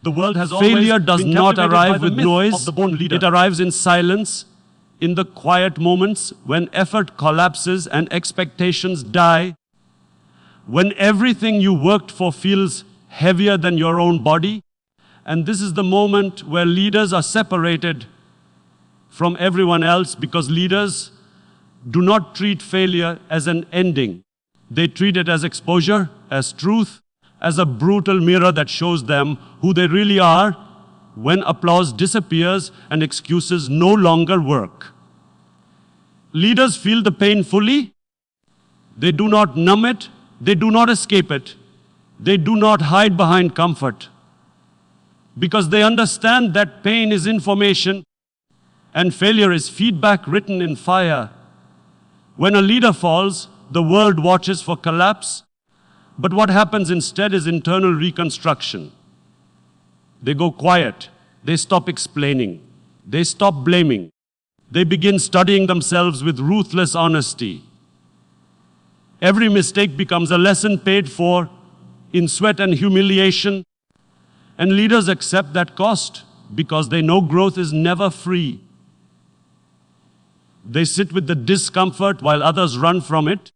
The world has Failure always does been not captivated by arrive the with myth noise. of the born leader. It arrives in silence, in the quiet moments when effort collapses and expectations die, when everything you worked for feels heavier than your own body. And this is the moment where leaders are separated from everyone else, because leaders do not treat failure as an ending. They treat it as exposure, as truth, as a brutal mirror that shows them who they really are when applause disappears and excuses no longer work. Leaders feel the pain fully. They do not numb it. They do not escape it. They do not hide behind comfort, because they understand that pain is information and failure is feedback written in fire. When a leader falls, the world watches for collapse, but what happens instead is internal reconstruction. They go quiet. They stop explaining. They stop blaming. They begin studying themselves with ruthless honesty. Every mistake becomes a lesson paid for in sweat and humiliation, and leaders accept that cost because they know growth is never free. They sit with the discomfort while others run from it.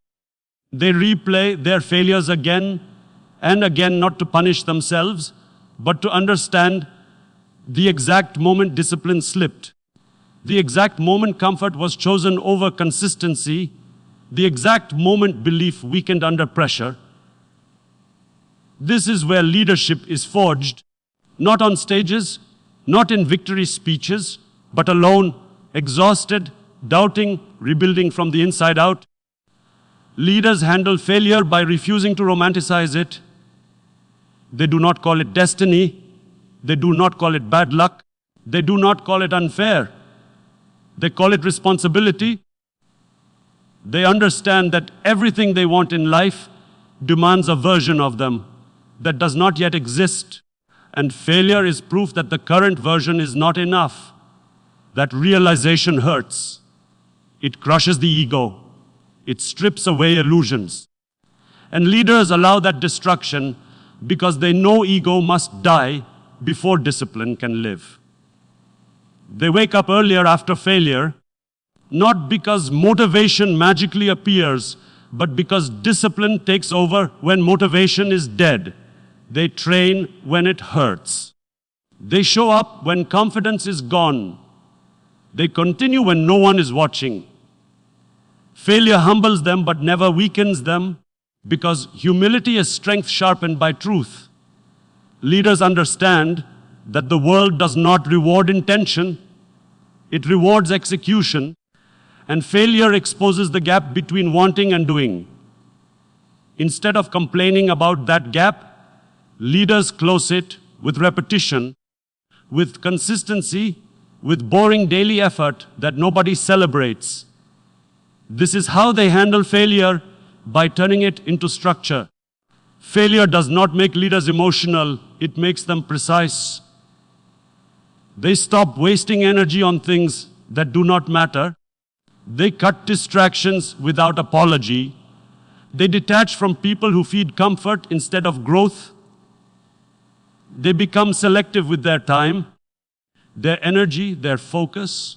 They replay their failures again and again, not to punish themselves, but to understand the exact moment discipline slipped, the exact moment comfort was chosen over consistency, the exact moment belief weakened under pressure. This is where leadership is forged, not on stages, not in victory speeches, but alone, exhausted, doubting, rebuilding from the inside out. Leaders handle failure by refusing to romanticize it. They do not call it destiny. They do not call it bad luck. They do not call it unfair. They call it responsibility. They understand that everything they want in life demands a version of them that does not yet exist. And failure is proof that the current version is not enough. That realization hurts. It crushes the ego. It strips away illusions. And leaders allow that destruction because they know ego must die before discipline can live. They wake up earlier after failure, not because motivation magically appears, but because discipline takes over when motivation is dead. They train when it hurts. They show up when confidence is gone. They continue when no one is watching. Failure humbles them but never weakens them, because humility is strength sharpened by truth. Leaders understand that the world does not reward intention, it rewards execution, and failure exposes the gap between wanting and doing. Instead of complaining about that gap, leaders close it with repetition, with consistency, with boring daily effort that nobody celebrates. This is how they handle failure, by turning it into structure. Failure does not make leaders emotional, it makes them precise. They stop wasting energy on things that do not matter. They cut distractions without apology. They detach from people who feed comfort instead of growth. They become selective with their time, their energy, their focus.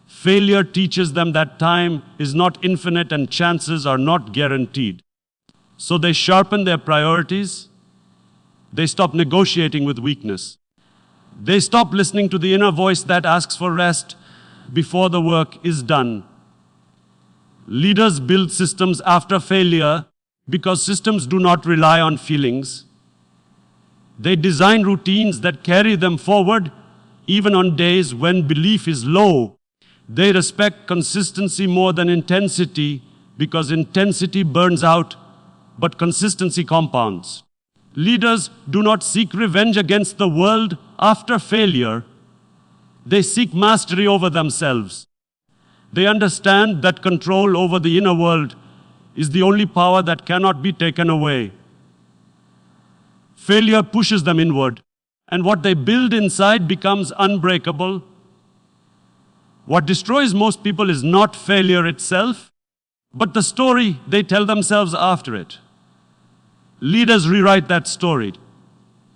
Failure teaches them that time is not infinite and chances are not guaranteed. So they sharpen their priorities. They stop negotiating with weakness. They stop listening to the inner voice that asks for rest before the work is done. Leaders build systems after failure because systems do not rely on feelings. They design routines that carry them forward even on days when belief is low. They respect consistency more than intensity because intensity burns out, but consistency compounds. Leaders do not seek revenge against the world after failure. They seek mastery over themselves. They understand that control over the inner world is the only power that cannot be taken away. Failure pushes them inward, and what they build inside becomes unbreakable. What destroys most people is not failure itself, but the story they tell themselves after it. Leaders rewrite that story.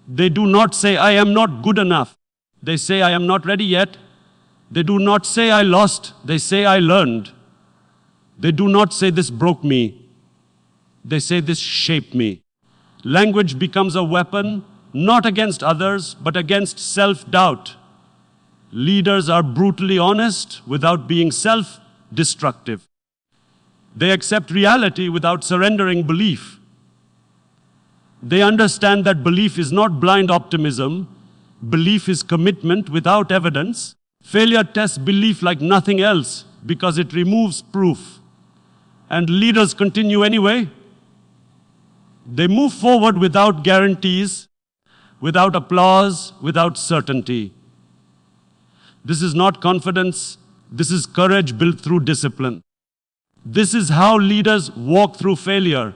They do not say, I am not good enough. They say, I am not ready yet. They do not say, I lost. They say, I learned. They do not say, this broke me. They say, this shaped me. Language becomes a weapon, not against others, but against self-doubt. Leaders are brutally honest without being self-destructive. They accept reality without surrendering belief. They understand that belief is not blind optimism. Belief is commitment without evidence. Failure tests belief like nothing else because it removes proof. And leaders continue anyway. They move forward without guarantees, without applause, without certainty. This is not confidence. This is courage built through discipline. This is how leaders walk through failure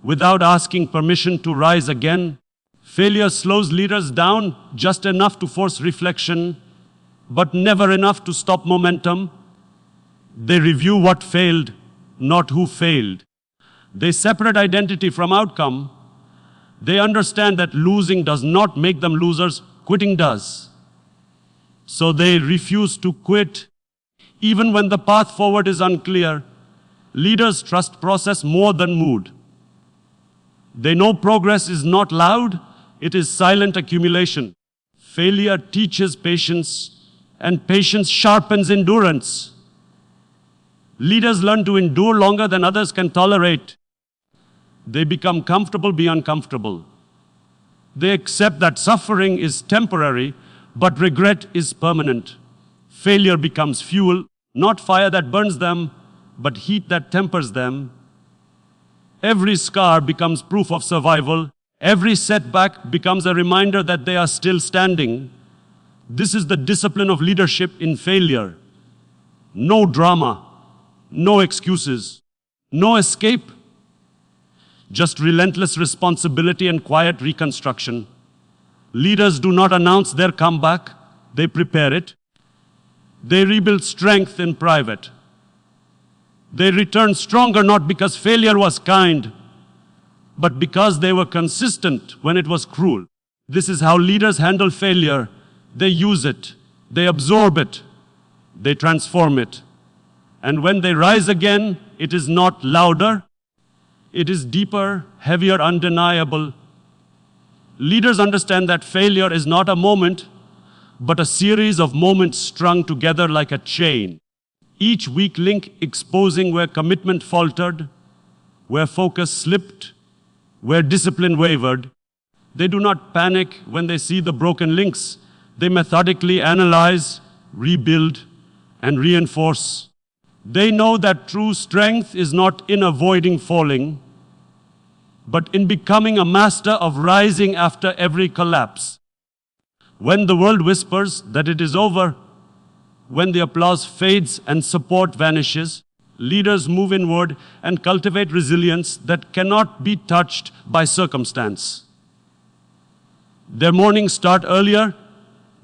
without asking permission to rise again. Failure slows leaders down just enough to force reflection, but never enough to stop momentum. They review what failed, not who failed. They separate identity from outcome. They understand that losing does not make them losers, quitting does. So they refuse to quit, even when the path forward is unclear. Leaders trust process more than mood. They know progress is not loud, it is silent accumulation. Failure teaches patience, and patience sharpens endurance. Leaders learn to endure longer than others can tolerate. They become comfortable beyond comfortable. They accept that suffering is temporary, but regret is permanent. Failure becomes fuel, not fire that burns them, but heat that tempers them. Every scar becomes proof of survival. Every setback becomes a reminder that they are still standing. This is the discipline of leadership in failure. No drama, no excuses, no escape, just relentless responsibility and quiet reconstruction. Leaders do not announce their comeback, they prepare it. They rebuild strength in private. They return stronger not because failure was kind, but because they were consistent when it was cruel. This is how leaders handle failure. They use it, they absorb it, they transform it. And when they rise again, it is not louder, it is deeper, heavier, undeniable. Leaders understand that failure is not a moment, but a series of moments strung together like a chain. Each weak link exposing where commitment faltered, where focus slipped, where discipline wavered. They do not panic when they see the broken links. They methodically analyze, rebuild, and reinforce. They know that true strength is not in avoiding falling, but in becoming a master of rising after every collapse. When the world whispers that it is over, when the applause fades and support vanishes, leaders move inward and cultivate resilience that cannot be touched by circumstance. Their mornings start earlier,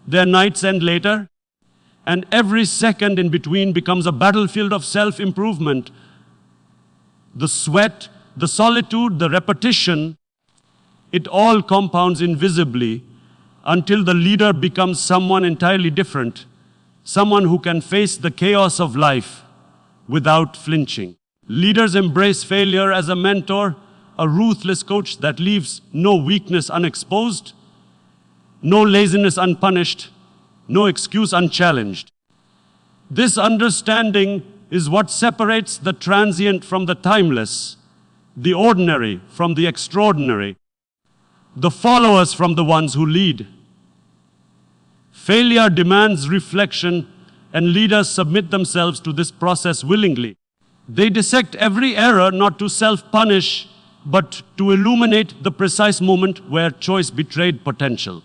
their nights end later, and every second in between becomes a battlefield of self-improvement. The sweat, the solitude, the repetition, it all compounds invisibly until the leader becomes someone entirely different. Someone who can face the chaos of life without flinching. Leaders embrace failure as a mentor, a ruthless coach that leaves no weakness unexposed, no laziness unpunished, no excuse unchallenged. This understanding is what separates the transient from the timeless, the ordinary from the extraordinary, the followers from the ones who lead. Failure demands reflection, and leaders submit themselves to this process willingly. They dissect every error not to self-punish, but to illuminate the precise moment where choice betrayed potential.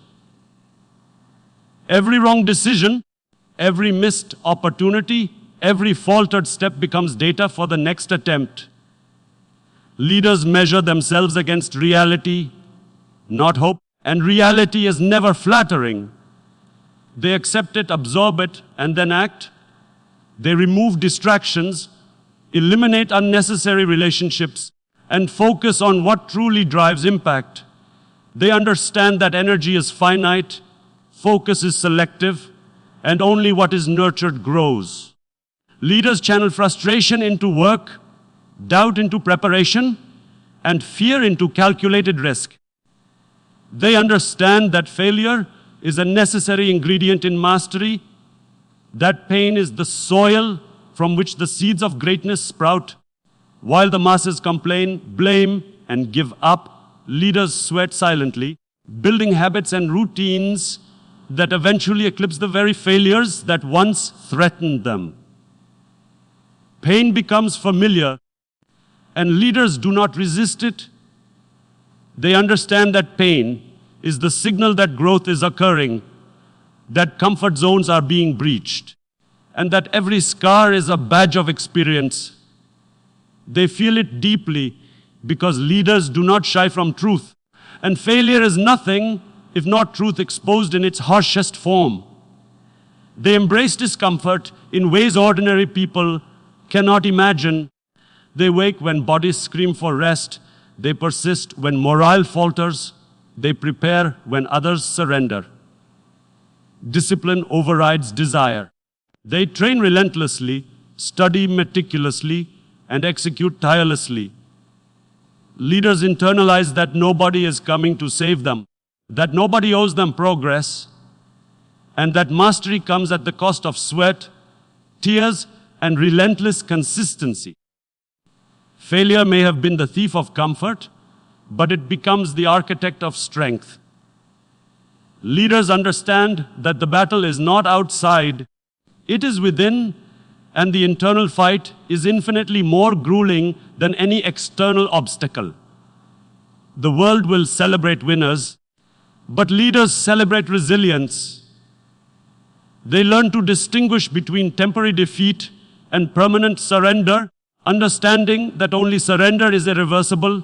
Every wrong decision, every missed opportunity, every faltered step becomes data for the next attempt. Leaders measure themselves against reality, not hope, and reality is never flattering. They accept it, absorb it, and then act. They remove distractions, eliminate unnecessary relationships, and focus on what truly drives impact. They understand that energy is finite, focus is selective, and only what is nurtured grows. Leaders channel frustration into work, doubt into preparation, and fear into calculated risk. They understand that failure is a necessary ingredient in mastery, that pain is the soil from which the seeds of greatness sprout. While the masses complain, blame, and give up, leaders sweat silently, building habits and routines that eventually eclipse the very failures that once threatened them. Pain becomes familiar, and leaders do not resist it. They understand that pain is the signal that growth is occurring, that comfort zones are being breached, and that every scar is a badge of experience. They feel it deeply because leaders do not shy from truth, and failure is nothing if not truth exposed in its harshest form. They embrace discomfort in ways ordinary people cannot imagine. They wake when bodies scream for rest. They persist when morale falters. They prepare when others surrender. Discipline overrides desire. They train relentlessly, study meticulously, and execute tirelessly. Leaders internalize that nobody is coming to save them, that nobody owes them progress, and that mastery comes at the cost of sweat, tears, and relentless consistency. Failure may have been the thief of comfort, but it becomes the architect of strength. Leaders understand that the battle is not outside, it is within, and the internal fight is infinitely more grueling than any external obstacle. The world will celebrate winners, but leaders celebrate resilience. They learn to distinguish between temporary defeat and permanent surrender, understanding that only surrender is irreversible.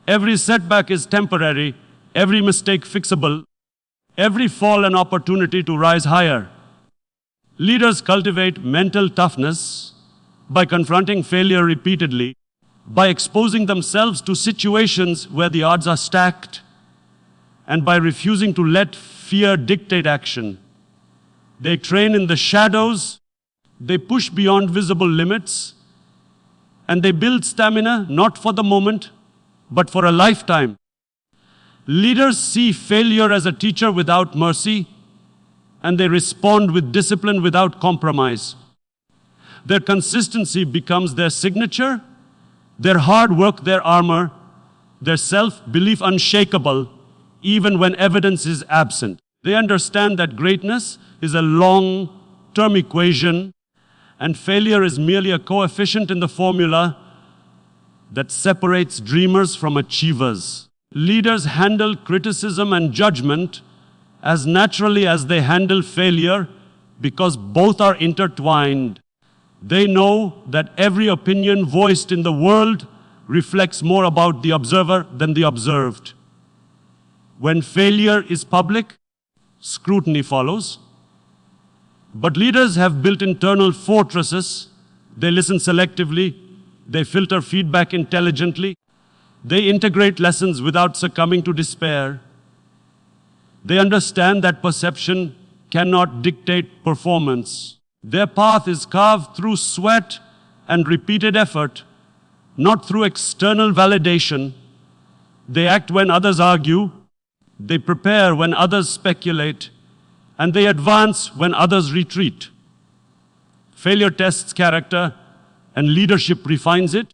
Every setback is temporary, every mistake fixable, every fall an opportunity to rise higher. Leaders cultivate mental toughness by confronting failure repeatedly, by exposing themselves to situations where the odds are stacked, and by refusing to let fear dictate action. They train in the shadows, they push beyond visible limits, and they build stamina not for the moment, but for a lifetime. Leaders see failure as a teacher without mercy, and they respond with discipline without compromise. Their consistency becomes their signature, their hard work their armor, their self-belief unshakable, even when evidence is absent. They understand that greatness is a long-term equation, and failure is merely a coefficient in the formula that separates dreamers from achievers. Leaders handle criticism and judgment as naturally as they handle failure because both are intertwined. They know that every opinion voiced in the world reflects more about the observer than the observed. When failure is public, scrutiny follows. But leaders have built internal fortresses. They listen selectively. They filter feedback intelligently. They integrate lessons without succumbing to despair. They understand that perception cannot dictate performance. Their path is carved through sweat and repeated effort, not through external validation. They act when others argue. They prepare when others speculate. And they advance when others retreat. Failure tests character, and leadership refines it.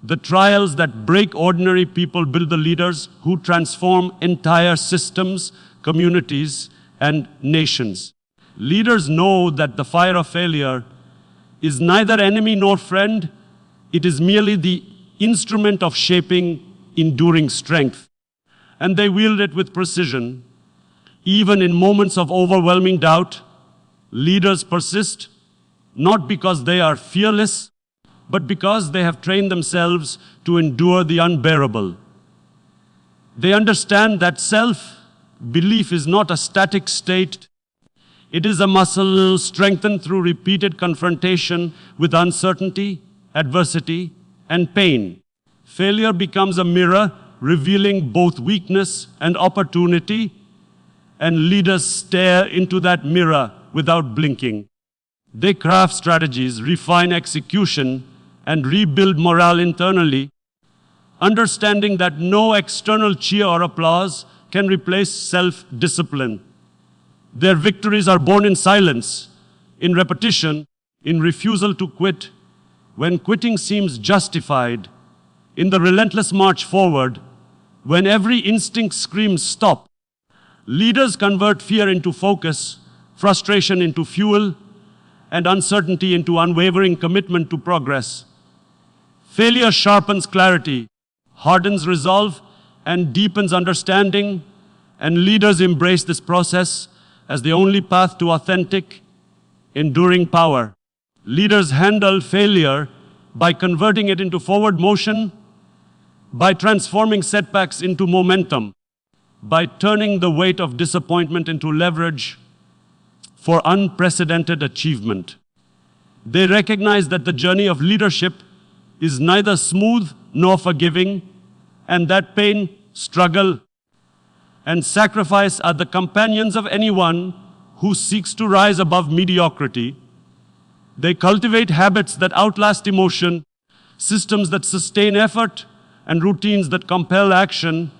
The trials that break ordinary people build the leaders who transform entire systems, communities, and nations. Leaders know that the fire of failure is neither enemy nor friend. It is merely the instrument of shaping enduring strength. And they wield it with precision. Even in moments of overwhelming doubt, leaders persist, not because they are fearless, but because they have trained themselves to endure the unbearable. They understand that self-belief is not a static state. It is a muscle strengthened through repeated confrontation with uncertainty, adversity, and pain. Failure becomes a mirror revealing both weakness and opportunity, and leaders stare into that mirror without blinking. They craft strategies, refine execution, and rebuild morale internally, understanding that no external cheer or applause can replace self-discipline. Their victories are born in silence, in repetition, in refusal to quit when quitting seems justified, in the relentless march forward when every instinct screams stop. Leaders convert fear into focus, frustration into fuel, and uncertainty into unwavering commitment to progress. Failure sharpens clarity, hardens resolve, and deepens understanding, and leaders embrace this process as the only path to authentic, enduring power. Leaders handle failure by converting it into forward motion, by transforming setbacks into momentum, by turning the weight of disappointment into leverage for unprecedented achievement. They recognize that the journey of leadership is neither smooth nor forgiving, and that pain, struggle, and sacrifice are the companions of anyone who seeks to rise above mediocrity. They cultivate habits that outlast emotion, systems that sustain effort, and routines that compel action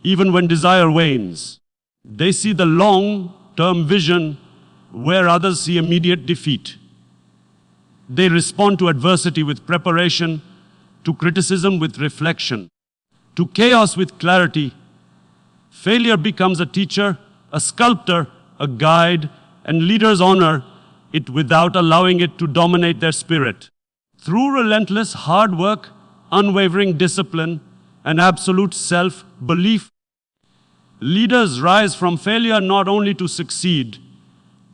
even when desire wanes. They see the long-term vision where others see immediate defeat. They respond to adversity with preparation, to criticism with reflection, to chaos with clarity. Failure becomes a teacher, a sculptor, a guide, and leaders honor it without allowing it to dominate their spirit. Through relentless hard work, unwavering discipline, and absolute self-belief, leaders rise from failure not only to succeed,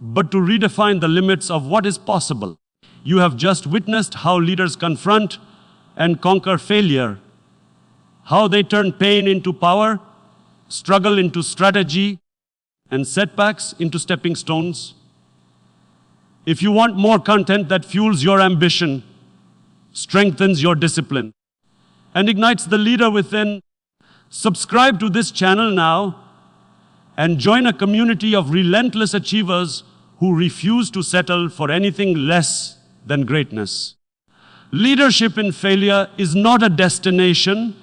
but to redefine the limits of what is possible. You have just witnessed how leaders confront and conquer failure, how they turn pain into power, struggle into strategy, and setbacks into stepping stones. If you want more content that fuels your ambition, strengthens your discipline, and ignites the leader within, subscribe to this channel now and join a community of relentless achievers who refuse to settle for anything less than greatness. Leadership in failure is not a destination.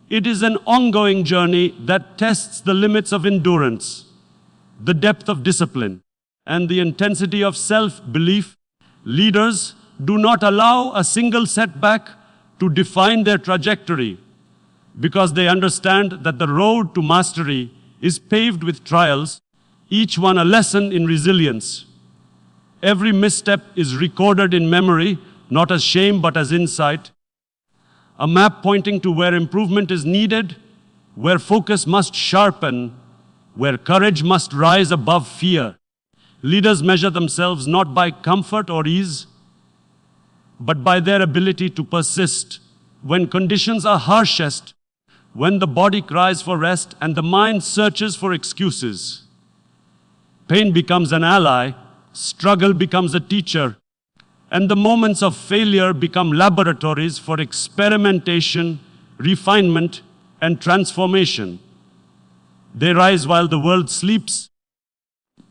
It is an ongoing journey that tests the limits of endurance, the depth of discipline, and the intensity of self-belief. Leaders do not allow a single setback to define their trajectory because they understand that the road to mastery is paved with trials, each one a lesson in resilience. Every misstep is recorded in memory, not as shame but as insight. A map pointing to where improvement is needed, where focus must sharpen, where courage must rise above fear. Leaders measure themselves not by comfort or ease, but by their ability to persist when conditions are harshest, when the body cries for rest and the mind searches for excuses. Pain becomes an ally, struggle becomes a teacher, and the moments of failure become laboratories for experimentation, refinement, and transformation. They rise while the world sleeps,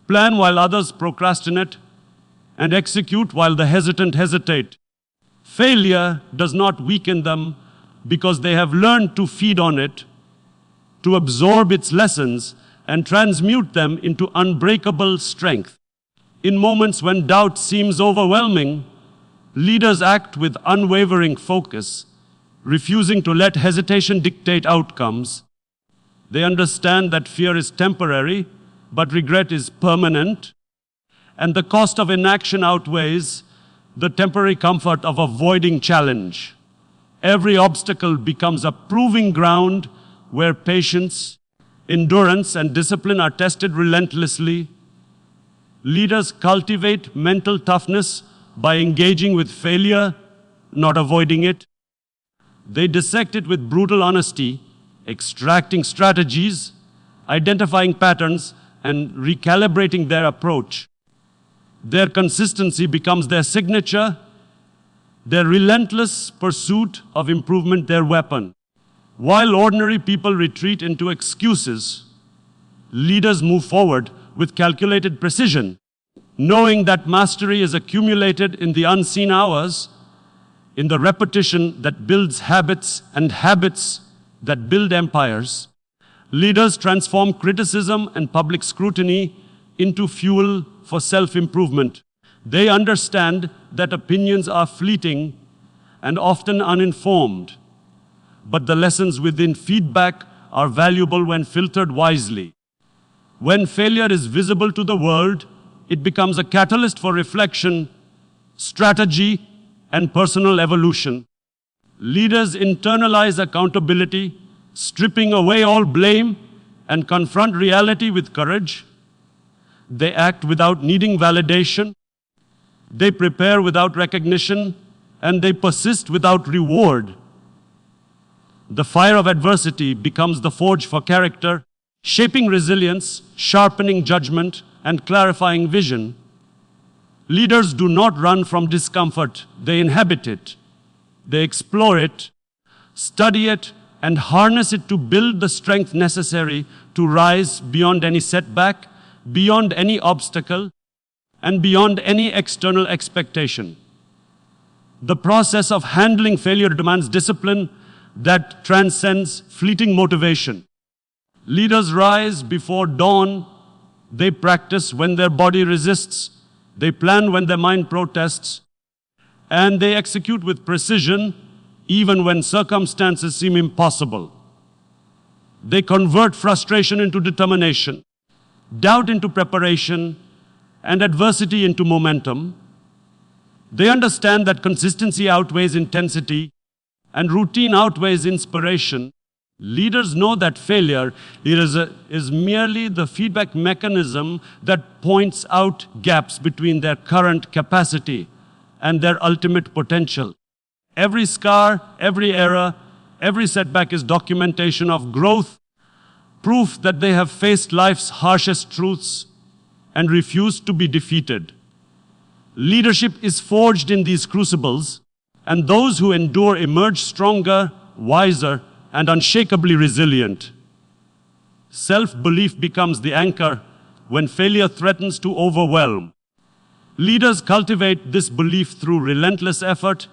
plan while others procrastinate, and execute while the hesitant hesitate. Failure does not weaken them because they have learned to feed on it, to absorb its lessons, and transmute them into unbreakable strength. In moments when doubt seems overwhelming, leaders act with unwavering focus, refusing to let hesitation dictate outcomes. They understand that fear is temporary, but regret is permanent, and the cost of inaction outweighs the temporary comfort of avoiding challenge. Every obstacle becomes a proving ground where patience, endurance, and discipline are tested relentlessly. Leaders cultivate mental toughness by engaging with failure, not avoiding it. They dissect it with brutal honesty, extracting strategies, identifying patterns, and recalibrating their approach. Their consistency becomes their signature, their relentless pursuit of improvement their weapon. While ordinary people retreat into excuses, leaders move forward with calculated precision, knowing that mastery is accumulated in the unseen hours, in the repetition that builds habits and habits that build empires. Leaders transform criticism and public scrutiny into fuel for self-improvement. They understand that opinions are fleeting and often uninformed, but the lessons within feedback are valuable when filtered wisely. When failure is visible to the world, it becomes a catalyst for reflection, strategy, and personal evolution. Leaders internalize accountability, stripping away all blame, and confront reality with courage. They act without needing validation. They prepare without recognition, and they persist without reward. The fire of adversity becomes the forge for character, shaping resilience, sharpening judgment, and clarifying vision. Leaders do not run from discomfort, they inhabit it. They explore it, study it, and harness it to build the strength necessary to rise beyond any setback, beyond any obstacle, and beyond any external expectation. The process of handling failure demands discipline that transcends fleeting motivation. Leaders rise before dawn. They practice when their body resists. They plan when their mind protests. And they execute with precision even when circumstances seem impossible. They convert frustration into determination, doubt into preparation, and adversity into momentum. They understand that consistency outweighs intensity and routine outweighs inspiration. Leaders know that failure is merely the feedback mechanism that points out gaps between their current capacity and their ultimate potential. Every scar, every error, every setback is documentation of growth, proof that they have faced life's harshest truths and refused to be defeated. Leadership is forged in these crucibles, and those who endure emerge stronger, wiser, and unshakably resilient. Self-belief becomes the anchor when failure threatens to overwhelm. Leaders cultivate this belief through relentless effort,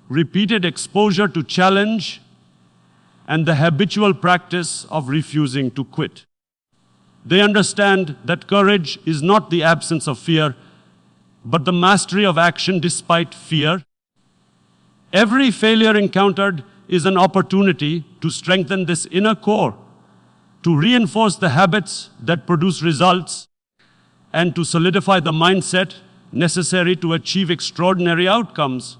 repeated exposure to challenge, and the habitual practice of refusing to quit. They understand that courage is not the absence of fear, but the mastery of action despite fear. Every failure encountered is an opportunity to strengthen this inner core, to reinforce the habits that produce results, and to solidify the mindset necessary to achieve extraordinary outcomes.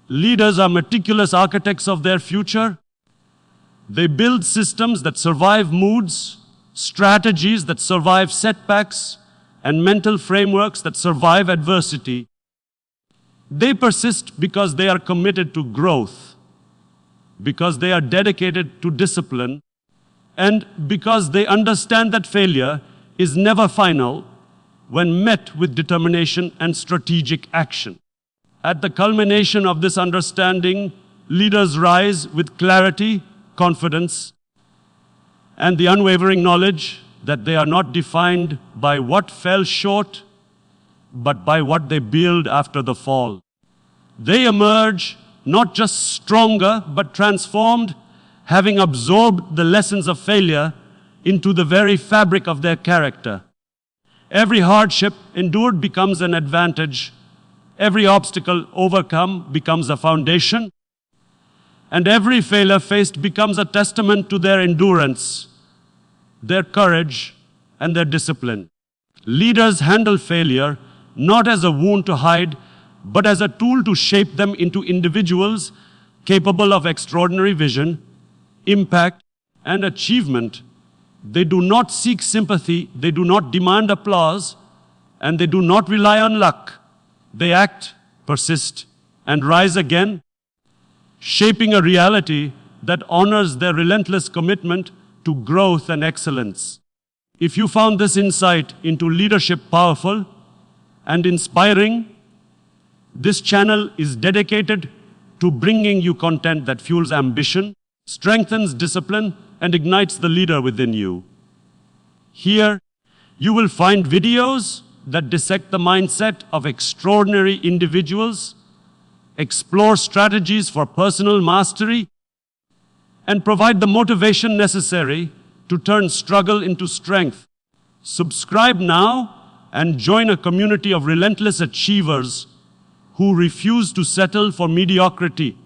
Leaders are meticulous architects of their future. They build systems that survive moods, strategies that survive setbacks, and mental frameworks that survive adversity. They persist because they are committed to growth, because they are dedicated to discipline, and because they understand that failure is never final when met with determination and strategic action. At the culmination of this understanding, leaders rise with clarity, confidence, and the unwavering knowledge that they are not defined by what fell short, but by what they build after the fall. They emerge not just stronger, but transformed, having absorbed the lessons of failure into the very fabric of their character. Every hardship endured becomes an advantage. Every obstacle overcome becomes a foundation. And every failure faced becomes a testament to their endurance, their courage, and their discipline. Leaders handle failure not as a wound to hide, but as a tool to shape them into individuals capable of extraordinary vision, impact, and achievement. They do not seek sympathy, they do not demand applause, and they do not rely on luck. They act, persist, and rise again, shaping a reality that honors their relentless commitment to growth and excellence. If you found this insight into leadership powerful and inspiring, this channel is dedicated to bringing you content that fuels ambition, strengthens discipline, and ignites the leader within you. Here, you will find videos that dissect the mindset of extraordinary individuals, explore strategies for personal mastery, and provide the motivation necessary to turn struggle into strength. Subscribe now and join a community of relentless achievers who refuse to settle for mediocrity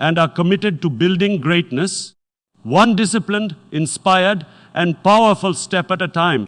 and are committed to building greatness, one disciplined, inspired, and powerful step at a time.